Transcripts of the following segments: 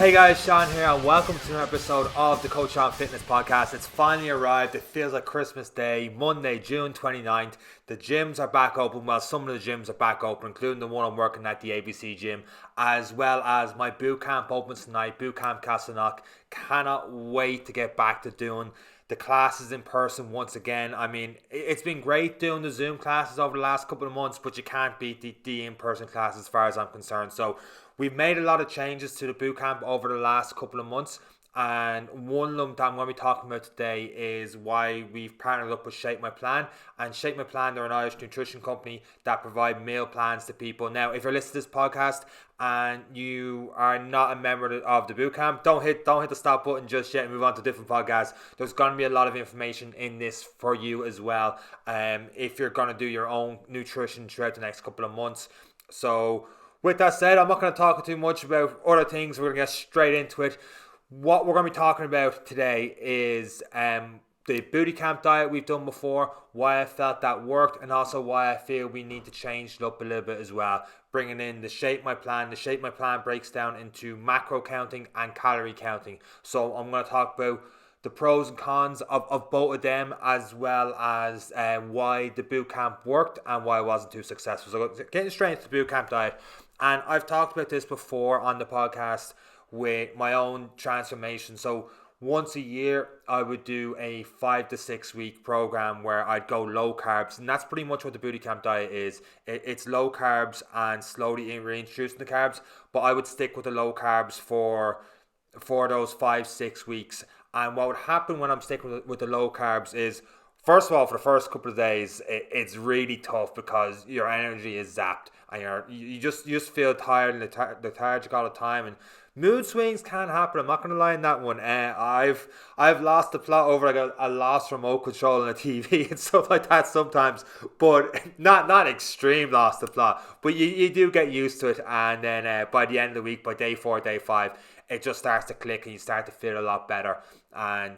Hey guys, Sean here, and welcome to another episode of the Coach Sean Fitness Podcast. It's finally arrived. It feels like Christmas Day, Monday, June 29th. The gyms are back open. Well, some of the gyms are back open, including the one I'm working at, the ABC gym, as well as my boot camp opens tonight, Boot Camp Castleknock. Cannot wait to get back to doing the classes in person once again. I mean, it's been great doing the Zoom classes over the last couple of months, but you can't beat the in-person classes as far as I'm concerned. So we've made a lot of changes to the boot camp over the last couple of months, and one of them that I'm going to be talking about today is why we've partnered up with Shape My Plan. And Shape My Plan, they're an Irish nutrition company that provide meal plans to people. Now, if you're listening to this podcast and you are not a member of the boot camp, don't hit the stop button just yet and move on to different podcasts. There's going to be a lot of information in this for you as well, if you're going to do your own nutrition throughout the next couple of months. So with that said, I'm not going to talk too much about other things. We're going to get straight into it. What we're going to be talking about today is the booty camp diet we've done before, why I felt that worked, and also why I feel we need to change it up a little bit as well. Bringing in the Shape My Plan. The Shape My Plan breaks down into macro counting and calorie counting. So I'm going to talk about the pros and cons of both of them, as well as why the boot camp worked and why it wasn't too successful. So getting straight into the boot camp diet. And I've talked about this before on the podcast with my own transformation. So once a year, I would do a 5 to 6 week program where I'd go low carbs. And that's pretty much what the booty camp diet is. It's low carbs and slowly reintroducing the carbs. But I would stick with the low carbs for those 5-6 weeks. And what would happen when I'm sticking with the low carbs is, first of all, for the first couple of days, it's really tough because your energy is zapped and you just feel tired and lethargic all the time, and mood swings can happen. I'm not going to lie in that one. I've lost the plot over like a lost remote control on a TV and stuff like that sometimes, but not extreme lost the plot. But you do get used to it, and then by the end of the week, by day 4, day 5, it just starts to click and you start to feel a lot better. And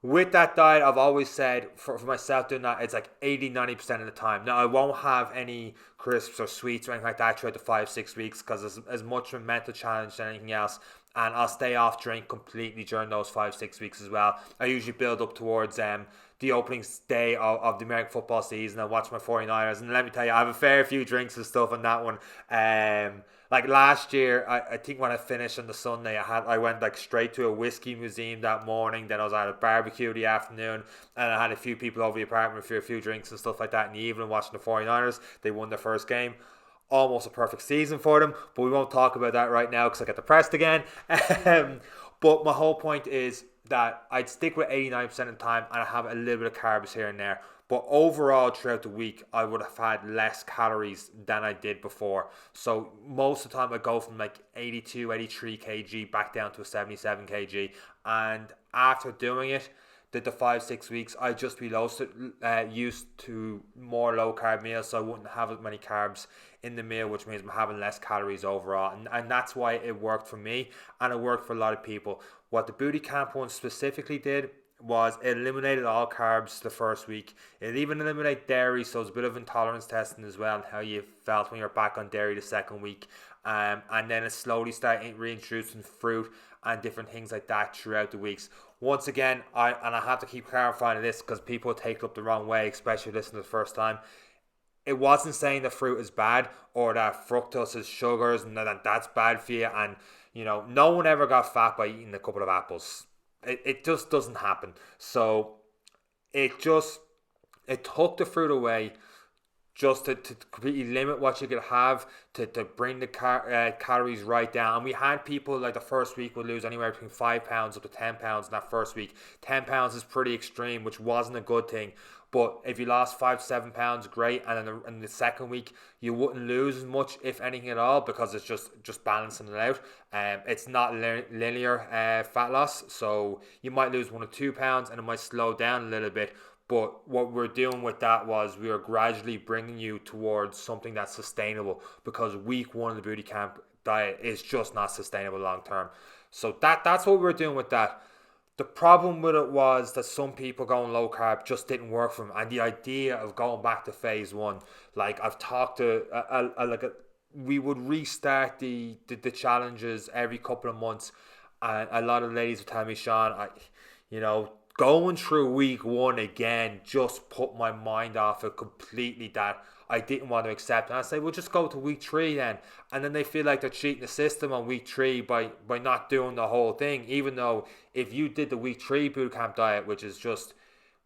with that diet, I've always said for myself doing that, it's like 80-90% of the time. Now, I won't have any crisps or sweets or anything like that throughout the 5-6 weeks because it's as much of a mental challenge as anything else. And I'll stay off drink completely during those 5-6 weeks as well. I usually build up towards the opening day of the American football season. I watch my 49ers, and let me tell you, I have a fair few drinks and stuff on that one. Like last year, I think when I finished on the Sunday, I went like straight to a whiskey museum that morning. Then I was at a barbecue the afternoon, and I had a few people over the apartment for a few drinks and stuff like that in the evening watching the 49ers. They won their first game. Almost a perfect season for them, but we won't talk about that right now because I get depressed again. But my whole point is that I'd stick with 89% of the time and I have a little bit of carbs here and there. But overall, throughout the week, I would have had less calories than I did before. So most of the time, I go from like 82, 83 kg back down to a 77 kg. And after doing it, the 5-6 weeks, I'd just be used to more low carb meals, so I wouldn't have as many carbs in the meal, which means I'm having less calories overall. And that's why it worked for me, and it worked for a lot of people. What the booty camp one specifically did was it eliminated all carbs the first week. It even eliminated dairy, so it's a bit of intolerance testing as well, and how you felt when you're back on dairy the second week. And then it slowly started reintroducing fruit and different things like that throughout the weeks. Once again, I have to keep clarifying this because people take it up the wrong way, especially listening the first time. It wasn't saying that fruit is bad or that fructose is sugars and that's bad for you. And, no one ever got fat by eating a couple of apples. It just doesn't happen. So it took the fruit away just to completely limit what you could have, to bring the calories right down. And we had people like the first week would lose anywhere between 5 pounds up to 10 pounds in that first week. 10 pounds is pretty extreme, which wasn't a good thing. But if you lost 5 to 7 pounds, great. And then in the second week, you wouldn't lose as much, if anything at all, because it's just balancing it out. It's not linear fat loss. So you might lose 1 or 2 pounds and it might slow down a little bit. But what we're doing with that was we are gradually bringing you towards something that's sustainable, because week 1 of the booty camp diet is just not sustainable long term. So that's what we're doing with that. The problem with it was that some people going low carb just didn't work for them, and the idea of going back to phase 1, like I've talked to we would restart the challenges every couple of months, and a lot of ladies would tell me, Sean, you know, going through week one again just put my mind off it completely, that I didn't want to accept. And I say, well, just go to week three then. And then they feel like they're cheating the system on week three by not doing the whole thing, even though if you did the week three boot camp diet, which is just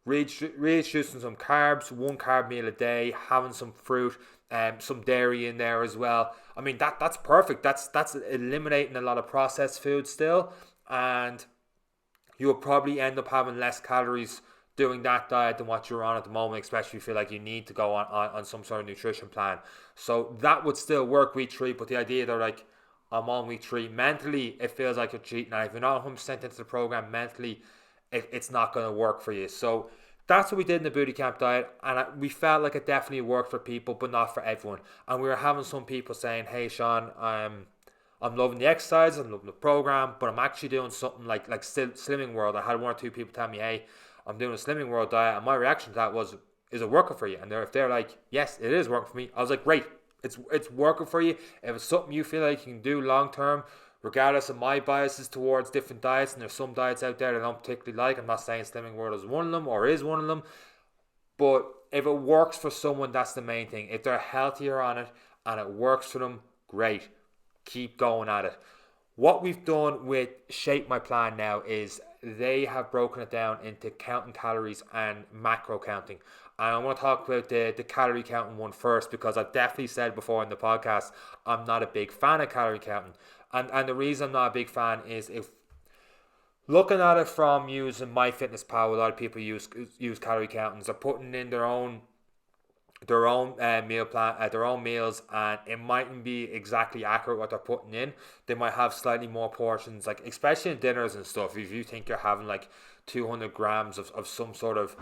reintroducing some carbs, 1 carb meal a day, having some fruit, some dairy in there as well. I mean, that's perfect. That's eliminating a lot of processed food still, and you will probably end up having less calories doing that diet than what you're on at the moment, especially if you feel like you need to go on some sort of nutrition plan. So that would still work week three, but the idea that like I'm on week three, mentally it feels like you're cheating. And if you're not 100% into the program mentally, it's not going to work for you. So that's what we did in the booty camp diet, and we felt like it definitely worked for people, but not for everyone. And we were having some people saying, hey Sean, I'm loving the exercise, I'm loving the program, but I'm actually doing something like Slimming World. I had one or two people tell me, hey, I'm doing a Slimming World diet, and my reaction to that was, is it working for you? And if they're like, yes, it is working for me, I was like, great, it's working for you. If it's something you feel like you can do long term, regardless of my biases towards different diets, and there's some diets out there that I don't particularly like. I'm not saying Slimming World is one of them or is one of them, but if it works for someone, that's the main thing. If they're healthier on it and it works for them, great, keep going at it. What we've done with Shape My Plan now is they have broken it down into counting calories and macro counting. And I want to talk about the calorie counting one first, because I've definitely said before in the podcast, I'm not a big fan of calorie counting. And the reason I'm not a big fan is, if looking at it from using MyFitnessPal, a lot of people use calorie countings. They're putting in their own meal plan, their own meals, and it mightn't be exactly accurate what they're putting in. They might have slightly more portions, like especially in dinners and stuff. If you think you're having like 200 grams of some sort of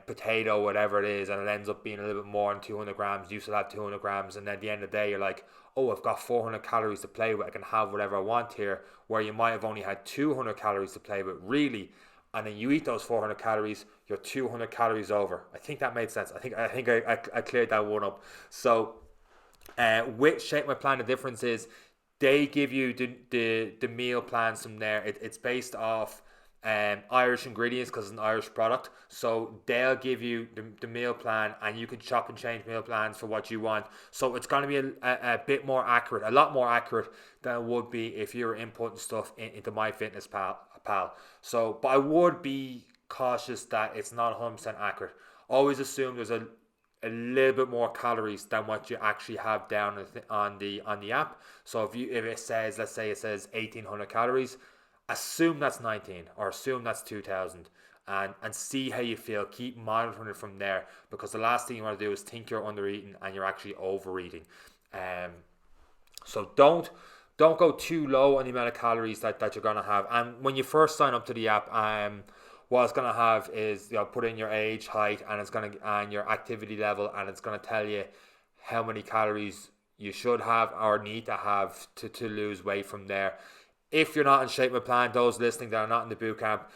potato, whatever it is, and it ends up being a little bit more than 200 grams, you still have 200 grams, and then at the end of the day you're like, oh, I've got 400 calories to play with, I can have whatever I want here, where you might have only had 200 calories to play with really, and then you eat those 400 calories, you're 200 calories over. I think that made sense. I think I cleared that one up. So with Shape My Plan, the difference is they give you the meal plans from there. It's based off Irish ingredients, because it's an Irish product. So they'll give you the meal plan, and you can chop and change meal plans for what you want. So it's going to be a bit more accurate, a lot more accurate than it would be if you were inputting stuff into MyFitnessPal. So, but I would be cautious that it's not 100% accurate. Always assume there's a little bit more calories than what you actually have down on the app. So if it says, let's say it says 1800 calories, assume that's 19, or assume that's 2000, and see how you feel. Keep monitoring it from there, because the last thing you want to do is think you're under eating and you're actually overeating. So don't go too low on the amount of calories that you're gonna have. And when you first sign up to the app, what it's gonna have is, put in your age, height, and your activity level, and it's gonna tell you how many calories you should have or need to have to lose weight from there. If you're not in Shape My Plan, those listening that are not in the boot camp,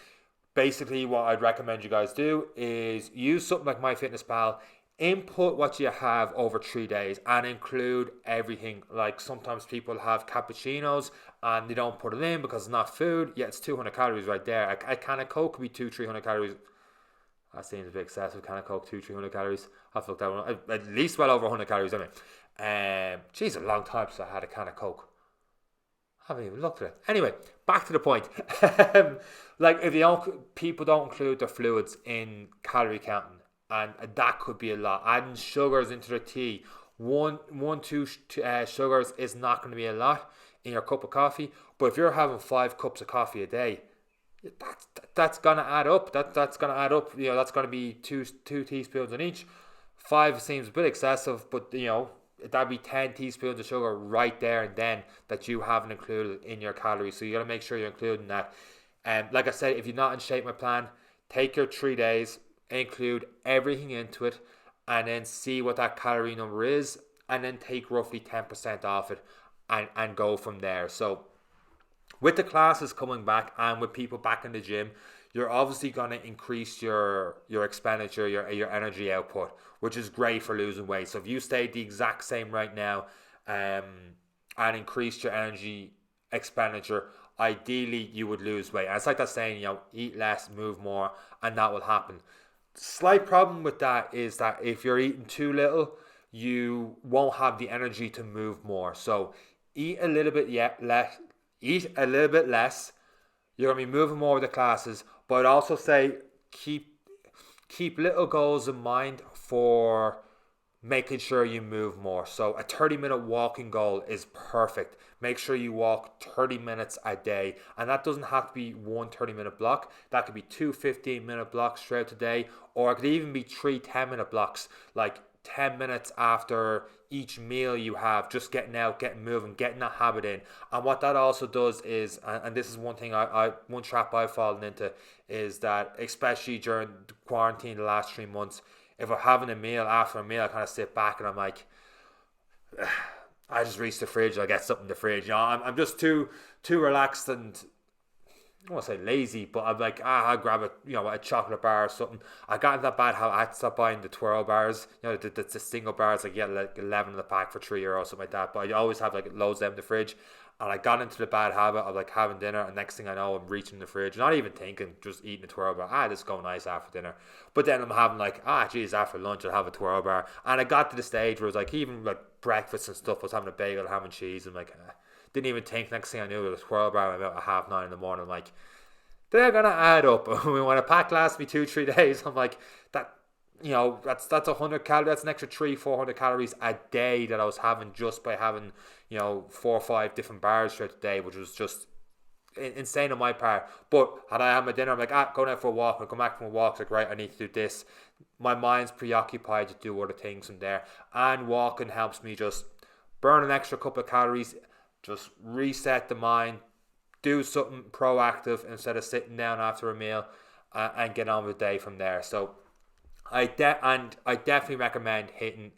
basically what I'd recommend you guys do is use something like MyFitnessPal. Input what you have over 3 days and include everything. Like sometimes people have cappuccinos and they don't put it in because it's not food. Yeah, it's 200 calories right there. A can of Coke could be 200-300 calories. That seems a bit excessive. Can of Coke, 200-300 calories. I've looked at one. At least well over 100 calories, anyway. Geez, a long time since I had a can of Coke. I haven't even looked at it. Anyway, back to the point. Like if people don't include their fluids in calorie counting, and that could be a lot. Adding sugars into their tea, two sugars is not going to be a lot in your cup of coffee. But if you're having 5 cups of coffee a day, that's going to add up. That's going to add up. That's going to be two teaspoons in each. 5 seems a bit excessive, but that'd be 10 teaspoons of sugar right there and then that you haven't included in your calories. So you got to make sure you're including that. Like I said, if you're not in Shape My Plan, take your 3 days, include everything into it, and then see what that calorie number is, and then take roughly 10% off it and go from there. So with the classes coming back and with people back in the gym, you're obviously going to increase your expenditure, your energy output, which is great for losing weight. So if you stayed the exact same right now and increased your energy expenditure, ideally you would lose weight. And it's like that saying, eat less, move more, and that will happen. Slight problem with that is that if you're eating too little, you won't have the energy to move more. So eat a little bit less. Eat a little bit less. You're gonna be moving more with the classes, but I'd also say keep little goals in mind for making sure you move more. So a 30-minute walking goal is perfect. Make sure you walk 30 minutes a day. And that doesn't have to be one 30-minute block. That could be two 15-minute blocks throughout the day. Or it could even be three 10-minute blocks. Like 10 minutes after each meal you have, just getting out, getting moving, getting that habit in. And what that also does is, and this is one thing one trap I've fallen into, is that especially during quarantine the last 3 months, if I'm having a meal, after a meal, I kind of sit back and I'm like, I just reach the fridge, I get something in the fridge. I'm just too relaxed and I don't want to say lazy, but I'm like, I'll grab a chocolate bar or something. I got in that bad how I had to stop buying the twirl bars. The single bars, like you get like 11 in the pack for €3, something like that. But I always have like loads of them in the fridge. And I got into the bad habit of like having dinner, and next thing I know, I'm reaching the fridge, not even thinking, just eating a twirl bar. This is going nice after dinner. But then I'm having like, geez, after lunch I'll have a twirl bar. And I got to the stage where it was like, even like breakfast and stuff, I was having a bagel, ham and cheese, and like, didn't even think. Next thing I knew, it was a twirl bar about 9:30 in the morning. I'm like, they're gonna add up. When a pack lasts me 2-3 days, I'm like, that's 100 calories. That's an extra 300-400 calories a day that I was having just by having 4 or 5 different bars throughout the day, which was just insane on my part. But had I had my dinner, I'm like, going out for a walk. I come back from a walk, like, right, I need to do this. My mind's preoccupied to do other things from there, and walking helps me just burn an extra couple of calories, just reset the mind, do something proactive instead of sitting down after a meal, and get on with the day from there. So I definitely recommend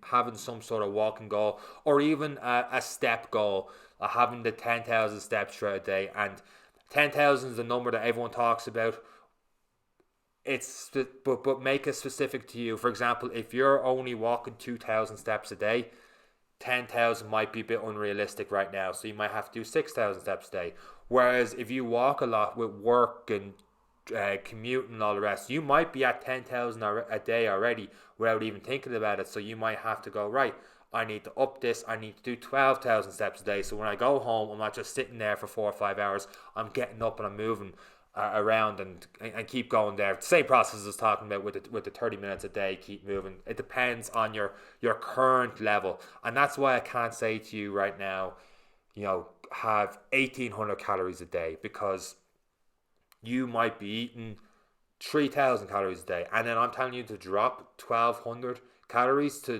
having some sort of walking goal, or even a step goal, having the 10,000 steps throughout a day. And 10,000 is the number that everyone talks about. But make it specific to you. For example, if you're only walking 2,000 steps a day, 10,000 might be a bit unrealistic right now, so you might have to do 6,000 steps a day. Whereas if you walk a lot with work and commuting and all the rest, you might be at 10,000 a day already without even thinking about it. So you might have to go, right, I need to up this, I need to do 12,000 steps a day, so when I go home I'm not just sitting there for 4 or 5 hours, I'm getting up and I'm moving around and keep going there. Same process as I was talking about with the 30 minutes a day, keep moving. It depends on your current level, and that's why I can't say to you right now, have 1,800 calories a day, because you might be eating 3,000 calories a day, and then I'm telling you to drop 1,200 calories to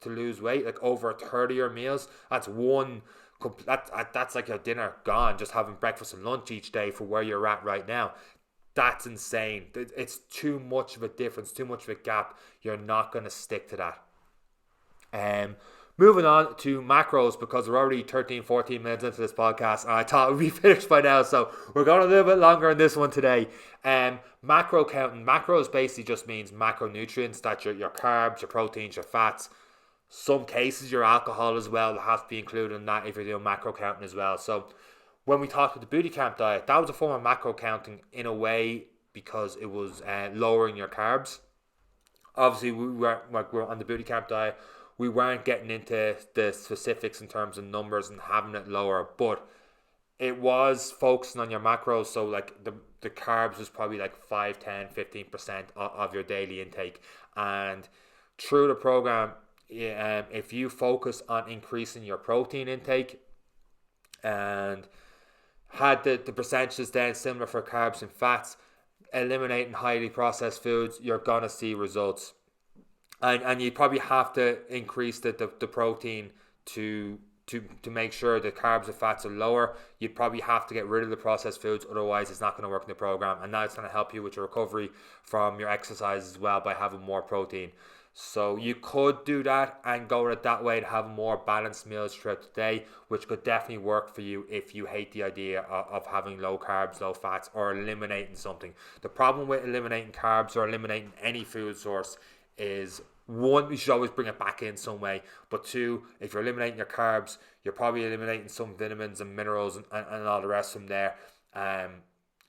lose weight, like over 30 meals. That's like your dinner gone, just having breakfast and lunch each day for where you're at right now. That's insane. It's too much of a difference, too much of a gap. You're not going to stick to that. Moving on to macros, because we're already 13-14 minutes into this podcast, and I thought we'd be finished by now, so we're going a little bit longer on this one today. Macro counting. Macros basically just means macronutrients. That's your carbs, your proteins, your fats. Some cases your alcohol as well has to be included in that if you're doing macro counting as well. So when we talked about the booty camp diet, that was a form of macro counting in a way, because it was lowering your carbs. Obviously, we're on the booty camp diet. We weren't getting into the specifics in terms of numbers and having it lower, but it was focusing on your macros. So like the carbs was probably like 5, 10, 15% of your daily intake. And through the program, if you focus on increasing your protein intake and had the percentages then similar for carbs and fats, eliminating highly processed foods, you're going to see results. And you probably have to increase the protein to make sure the carbs and fats are lower. You'd probably have to get rid of the processed foods, otherwise it's not going to work in the program. And now it's going to help you with your recovery from your exercise as well by having more protein. So you could do that and go with it that way to have more balanced meals throughout the day, which could definitely work for you if you hate the idea of having low carbs, low fats, or eliminating something. The problem with eliminating carbs or eliminating any food source is one, you should always bring it back in some way. But two, if you're eliminating your carbs, you're probably eliminating some vitamins and minerals and all the rest from there.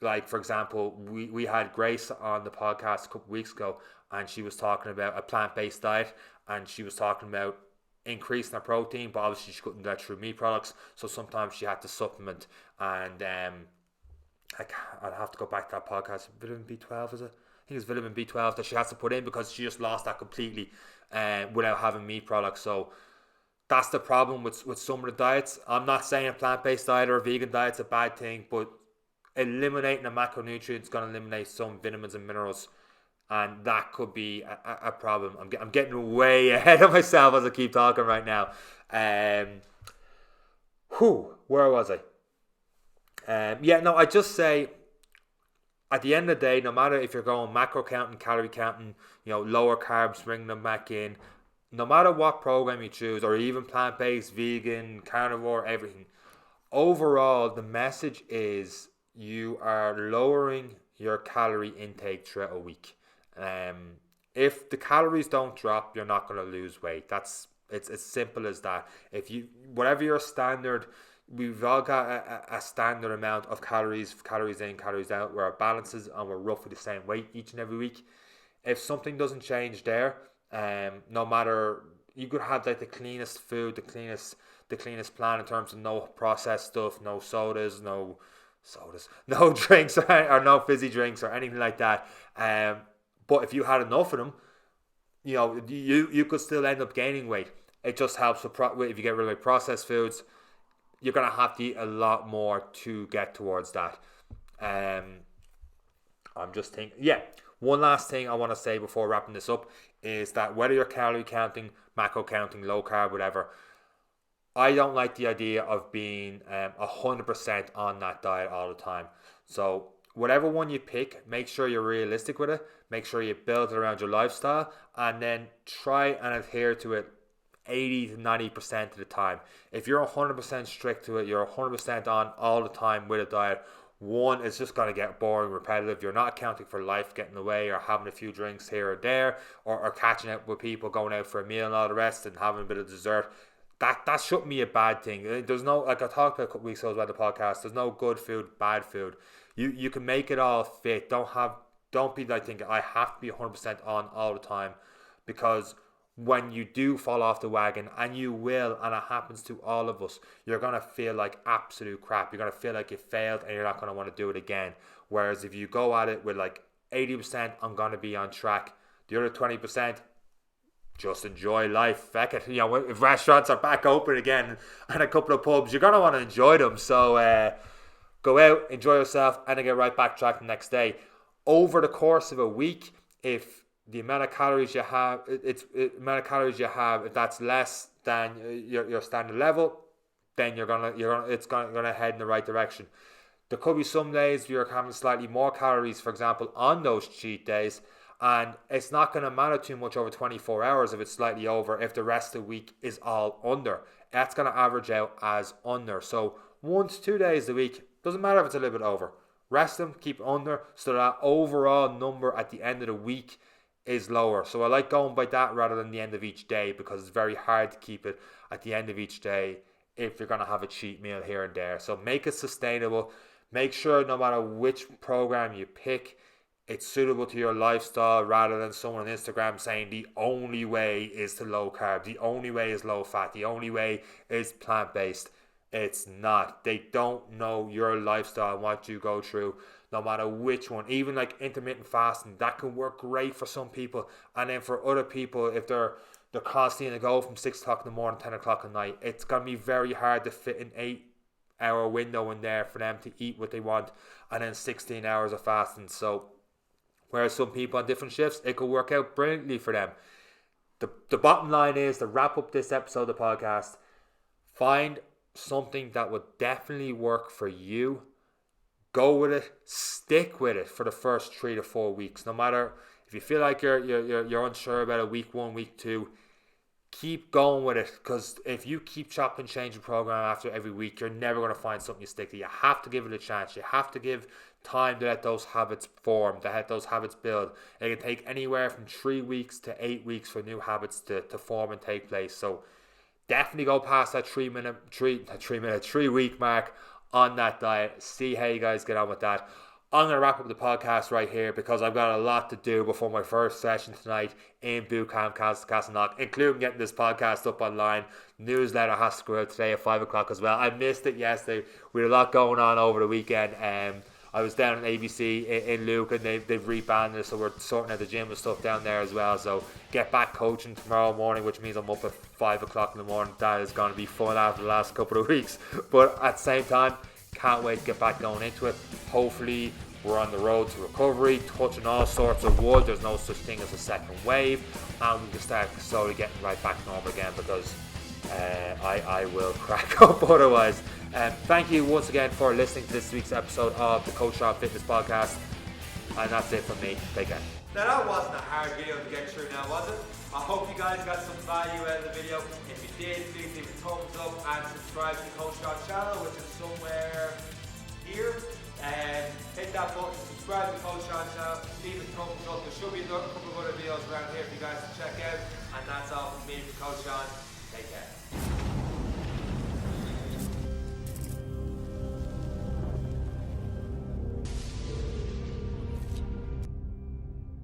Like, for example, we had Grace on the podcast a couple of weeks ago, and she was talking about a plant-based diet, and she was talking about increasing her protein, but obviously she couldn't do that through meat products, so sometimes she had to supplement. And I'd have to go back to that podcast. Vitamin B12, is it? I think it's vitamin B12 that she has to put in because she just lost that completely without having meat products. So that's the problem with some of the diets. I'm not saying a plant-based diet or a vegan diet's a bad thing, but eliminating the macronutrients is going to eliminate some vitamins and minerals, and that could be a problem. I'm getting way ahead of myself as I keep talking right now. Where was I? I just say, at the end of the day, no matter if you're going macro counting, calorie counting, lower carbs, bring them back in, no matter what program you choose, or even plant-based, vegan, carnivore, everything, overall, the message is you are lowering your calorie intake throughout a week. If the calories don't drop, you're not going to lose weight. It's as simple as that. Whatever your standard, we've all got a standard amount of calories in, calories out, where our balances, and we're roughly the same weight each and every week. If something doesn't change there, no matter, you could have like the cleanest food, the cleanest plan in terms of no processed stuff, no sodas, no drinks or no fizzy drinks or anything like that. But if you had enough of them, you could still end up gaining weight. It just helps if you get rid of processed foods. You're going to have to eat a lot more to get towards that. I'm just thinking, one last thing I want to say before wrapping this up is that whether you're calorie counting, macro counting, low carb, whatever, I don't like the idea of being 100% on that diet all the time. So whatever one you pick, make sure you're realistic with it. Make sure you build it around your lifestyle, and then try and adhere to it 80 to 90% of the time. If you're 100% strict to it, you're 100% on all the time with a diet, one, it's just going to get boring, repetitive. You're not accounting for life getting away, or having a few drinks here or there, or catching up with people, going out for a meal and all the rest, and having a bit of dessert. That shouldn't be a bad thing. There's no, like I talked about a couple weeks ago about the podcast, there's no good food, bad food. You can make it all fit. Don't be like thinking I have to be 100% on all the time, because when you do fall off the wagon, and you will, and it happens to all of us, you're going to feel like absolute crap. You're going to feel like you failed, and you're not going to want to do it again. Whereas if you go at it with like 80%, I'm going to be on track, the other 20%, just enjoy life. Feck it. If restaurants are back open again and a couple of pubs, you're going to want to enjoy them. So go out, enjoy yourself, and then get right back track the next day. Over the course of a week, if the amount of calories you have, if that's less than your standard level, then it's gonna head in the right direction. There could be some days you're having slightly more calories, for example, on those cheat days, and it's not going to matter too much over 24 hours if it's slightly over, if the rest of the week is all under. That's going to average out as under. So 1 to 2 days a week, doesn't matter if it's a little bit over. Rest them, keep it under, so that overall number at the end of the week is lower. So I like going by that rather than the end of each day, because it's very hard to keep it at the end of each day if you're going to have a cheat meal here and there. So make it sustainable. Make sure no matter which program you pick, it's suitable to your lifestyle, rather than someone on Instagram saying the only way is to low carb, the only way is low fat, the only way is plant-based. It's not. They don't know your lifestyle and what you go through, no matter which one. Even like intermittent fasting, that can work great for some people, and then for other people, if they're constantly in a go from 6 o'clock in the morning, 10 o'clock at night, it's going to be very hard to fit an 8-hour window in there for them to eat what they want, and then 16 hours of fasting. So whereas some people on different shifts, it could work out brilliantly for them. The bottom line is, to wrap up this episode of the podcast, find something that would definitely work for you. Go with it, stick with it for the first 3 to 4 weeks. No matter if you feel like you're unsure about it, week 1, week 2, keep going with it, because if you keep chopping and changing program after every week, you're never going to find something you stick to. You have to give it a chance. You have to give time to let those habits form, to let those habits build. It can take anywhere from 3 weeks to 8 weeks for new habits to form and take place. So definitely go past that 3 week mark on that diet. See how you guys get on with that. I'm going to wrap up the podcast right here because I've got a lot to do before my first session tonight in Boot Camp Castleknock, including getting this podcast up online. Newsletter has to go out today at 5 o'clock as well. I missed it yesterday. We had a lot going on over the weekend. I was down at ABC in Luke, and they've rebranded it, so we're sorting out the gym and stuff down there as well. So get back coaching tomorrow morning, which means I'm up at 5 o'clock in the morning. That is going to be fun after the last couple of weeks. But at the same time, can't wait to get back going into it. Hopefully we're on the road to recovery, touching all sorts of wood. There's no such thing as a second wave, and we can start slowly getting right back to normal again, because I will crack up otherwise. Thank you once again for listening to this week's episode of the Coach Sean Fitness Podcast, and that's it from me. Take care. Now that wasn't a hard video to get through now, was it? I hope you guys got some value out of the video. If you did, please leave a thumbs up and subscribe to the Coach Sean channel, which is somewhere here. And hit that button, subscribe to the Coach Sean channel, leave a thumbs up. There should be a couple of other videos around here for you guys to check out. And that's all from me, from Coach Sean. Take care.